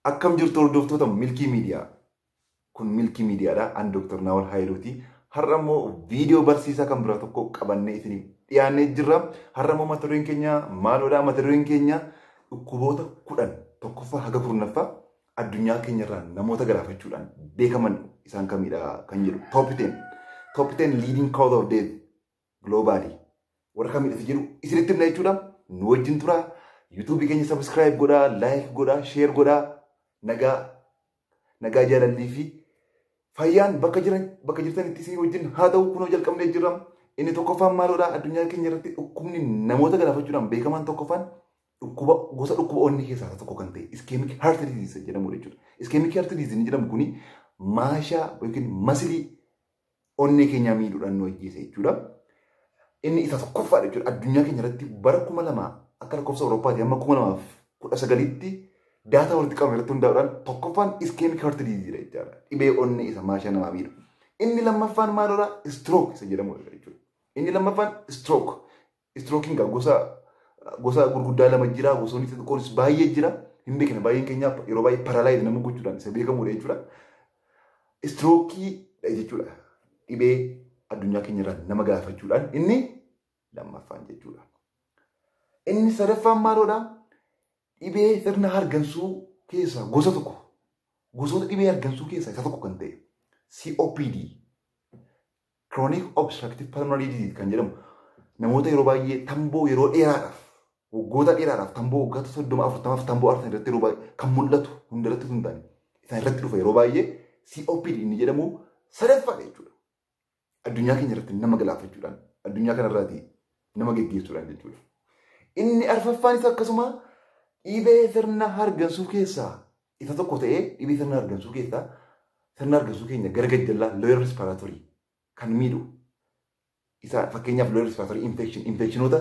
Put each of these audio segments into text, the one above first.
Akkam jirtu hordoftoota milkii miidiyaa. Kun milkii miidiyaadha. An Dr. Naawal Haayiluuti. Har'a immoo viidiyoo barsiisaa kan biraa tokko qabannee isiniif dhiyaannee jirra. Har'a immoo mata dureen keenya maaloodha? Mata dureen keenya dhukkuboota 10 tokkoffaa haga 10ffaa addunyaa keenyarraa namoota galaafachuudhaan beekaman isaan kamidha kan jedhu. Top 10 leading cause of death globally. Warra kamidha jedhu isinitti himna jechuudha. Nu wajjin tura. YouTube keenya subscribe godhaa, like godhaa, share godhaa. Nagaa jaalallii fi fayyaan bakka jirtanitti isin wajjin haa ta'u kunoo jalqabnee jirra. Inni tokkoffaan maaloodha? Addunyaa keenya irratti dhukkubni namoota galaafachuudhaan beekaman tokkoffaan gosa dhukkuba onnee keessaa tokko kan ta'e ischemic heart disease jedhamu jechuudha. Ischemic heart disease jedhamu kuni maashaa yookiin masilii onnee keenyaa miidhuudhaan nu ajjeesa jechuudha. Inni isa tokkoffaadha jechuudha. Addunyaa keenya irratti bara 2000 akka lakkoofsa Awuroopaatti amma 2019tti data walitti qabame irratti hundaa'uudhaan tokkoffaan ischemic heart disease jechuudha. Dhibee onnee isa maashaa namaa miidhu. Inni lammaffaan maaloodha? Stroke isa jedhamudha jechuudha. Inni lammaffaan stroke. Stroking gosa gurguddaa lama jira. Gosoonni xixiqqoonis baay'ee jira. Hin beekne baay'een keenya yeroo baay'ee paralyze nama gochuudhaan isa beekamudha jechuudha. Stroke jechuudha. Dhibee addunyaa keenya irraa nama galaafachuudhaan inni lammaffaan jechuudha. Inni sadaffaan maaloodha? Dhibee sirna hargansuu keessaa gosa tokko. Gosoota dhibee hargansuu keessaa isa tokko kan ta'e COPD Chronic Obstructive Pulmonary Disease kan jedhamu namoota yeroo baay'ee tamboo yeroo dheeraadhaaf waggoota dheeraadhaaf tamboo waggoota 30-40 tamboo arsan irratti yeroo baay'ee kan mul'atu hundarratti hin taane isaan irratti dhufa yeroo baay'ee COPD inni jedhamu sadaffaadha jechuudha. Addunyaa keenya irratti nama galaafachuudhaan addunyaa kanarraati nama geggeessuudhaan jechuudha. Inni arfaffaan isa akkasuma dhibee sirna hargansuu keessaa isa tokko ta'ee dhibee sirna hargansuu keessaa sirna hargansuu keenya gara gajjallaa lower respiratory kan miidhu isa fakkeenyaaf lower respiratory infectionoota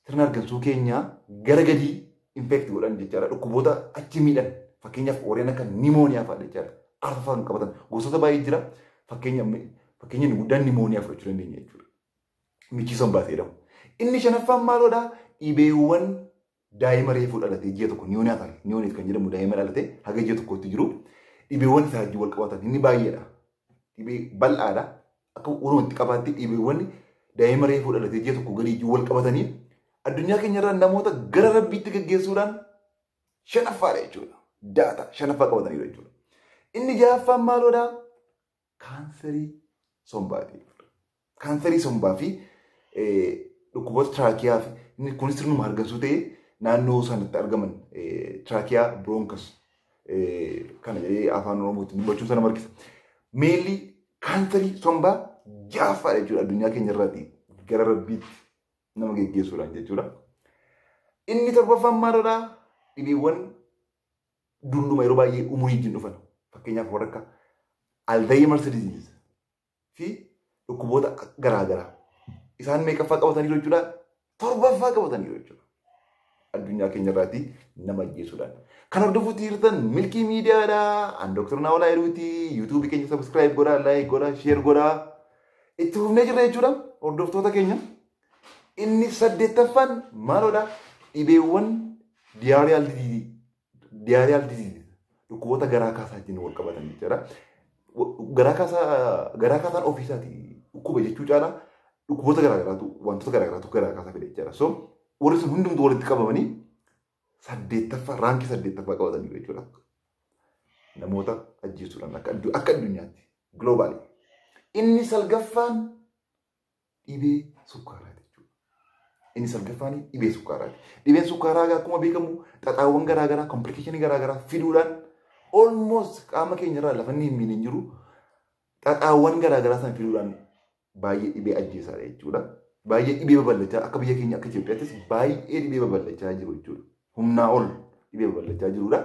sirna hargansuu keenya gara gadii infect godhan jechaadha. Dhukkuboota achi miidhan fakkeenyaaf warreen akka nimooniyaa fa'aa jechaadha. Arfaffaa kan qabatan gosoota baay'ee jira. Fakkeenya guddaan nimooniyaa fudhachuu dandeenya jechuudha. Michiisoon baasee jedhamu. Inni shanaffaan maaloodha? Dhibeewwan daa'ima reefuu dhalatee ji'a tokko niyooniit kan jedhamu daa'ima dhalatee haga ji'a tokkotti jiru dhibeewwan isaa wajjin wal qabatan inni baay'eedha. Dhibee bal'aadha. Akka walumaa qabaatti dhibeewwan daa'ima reefuu dhalatee ji'a tokko gadi wal qabatanii addunyaa keenya irraa namoota gara rabbiitti gaggeessuudhaan shanaffaadha jechuudha. Daata shanaffaa qabataniidha jechuudha. Inni ja'affaan maaloodha? Kaanserii sombaati. Kaanserii sombaa fi dhukkuboota tiraakiyaa fi inni kunis sirnuma hargansuu ta'ee naannoo sanatti argaman tiraakiyaa biroonkas kana jedhee afaan oromootiin dubbachuun sana markisa. Meelli kaanserii sombaa ja'affaadha jechuudha addunyaa keenya irraati gara rabbiitti nama geggeessuudhaan jechuudha. Inni torbaffaan maaloodha? Dhibeewwan dulluma yeroo baay'ee umurii wajjin dhufan fakkeenyaaf warra akka Alzheimer's disease fi dhukkuboota garaagaraa isaan meeqaffaa qabataniiru jechuudha? Torbaffaa qabataniiru jechuudha. Addunyaa keenya irraati nama ajjeesuudhaan. Kan hordofuutti jirtan milkii miidiyaadha. An Dr. Naawal Haayiluuti. YouTube keenya subscribe godhaa, like godhaa, share godhaa. Itti fufnee jirra jechuudha hordoftoota keenya. Inni 8ffaan maaloodha? Dhibeewwan diyaariyaal disease dhukkuboota garaa kaasaa wajjin wal qabatan jechuudha. Garaa kaasaan ofiisaati dhukkuba jechuu caalaa dhukkuboota garaagaraatu wantoota garaagaraatu garaa kaasaa fide jechuudha. So warri sun hundumtuu walitti qabamanii 8ffaa raankii 8ffaa qabatanii jechuudha. Namoota ajjeesuudhaan akka addunyaatti globally. Inni 9ffaan dhibee sukkaaraati jechuudha. Inni 9ffaan dhibee sukkaaraati. Dhibeen sukkaaraa akkuma beekamu xaxaawwan garaagaraa complicationii garaagaraa fiduudhaan almost qaama keenya irraa lafa inni hin miine hin jiru xaxaawwan garaagaraa san fiduudhaan baay'ee dhibee ajjeesaadha jechuudha. Baay'ee dhibee babal'achaa akka biyya keenya akka Itoophiyaattis baay'ee dhibee babal'achaa jiru jechuudha. Humnaa ol dhibee babal'achaa jirudha.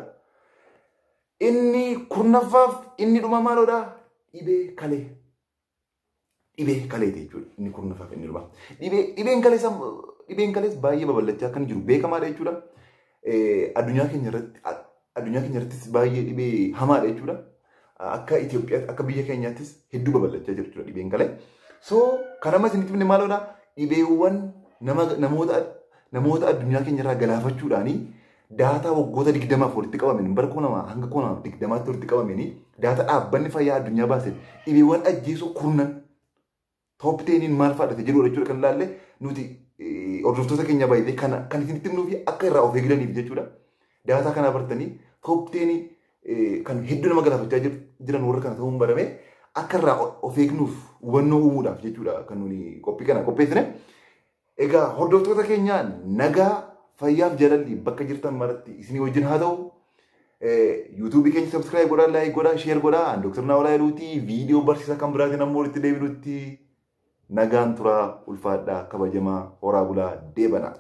Inni 10ffaaf inni dhuma maaloodha? Dhibee kalee. dhibee kaleeti jechuudha. Inni kurnaffaa inni dhumaa. Dhibeen kalees baay'ee babal'achaa kan jiru beekamaadha jechuudha. Addunyaa keenya irrattis baay'ee dhibee hamaadha jechuudha. Akka Itoophiyaatti akka biyya keenyaattis hedduu babal'achaa jiru jechuudha dhibeen kalee. So kan amma isinitti himne maalidha? Dhibeewwan namoota addunyaa keenya irraa galaafachuudhaanii daataa waggoota 20 walitti qabamen bara 2000 hanga 2020tti walitti qabamanii daataa dhaabbanni fayyaa addunyaa baase dhibeewwan ajjeesoo kurnan top 10 maal fa'aadha jedhu jechuudha kan ilaalle nuti hordoftoota keenya baay'ee kan isinitti himnuu fi akka irraa of eegdaniif jechuudha. Daataa kana bartanii top 10 kan hedduu nama galaafachaa jiran warra kana ta'uun barame akka irraa of eegnuuf hubannoo uumuudhaaf jechuudha kan nuni qophii kana qopheessine. Egaa hordoftoota keenya nagaa fayyaaf jaalalli bakka jirtan maratti isinii wajjin haa ta'u. YouTube keenya subscribe godhaa, like godhaa, share godhaa. Dr. Naawolaa Hedduutii viidiyoo barsiisaa kan biraatiin ammoo walitti deebinutti nagaan turaa ulfaadhaa kabajamaa horaa bulaa deebanaa.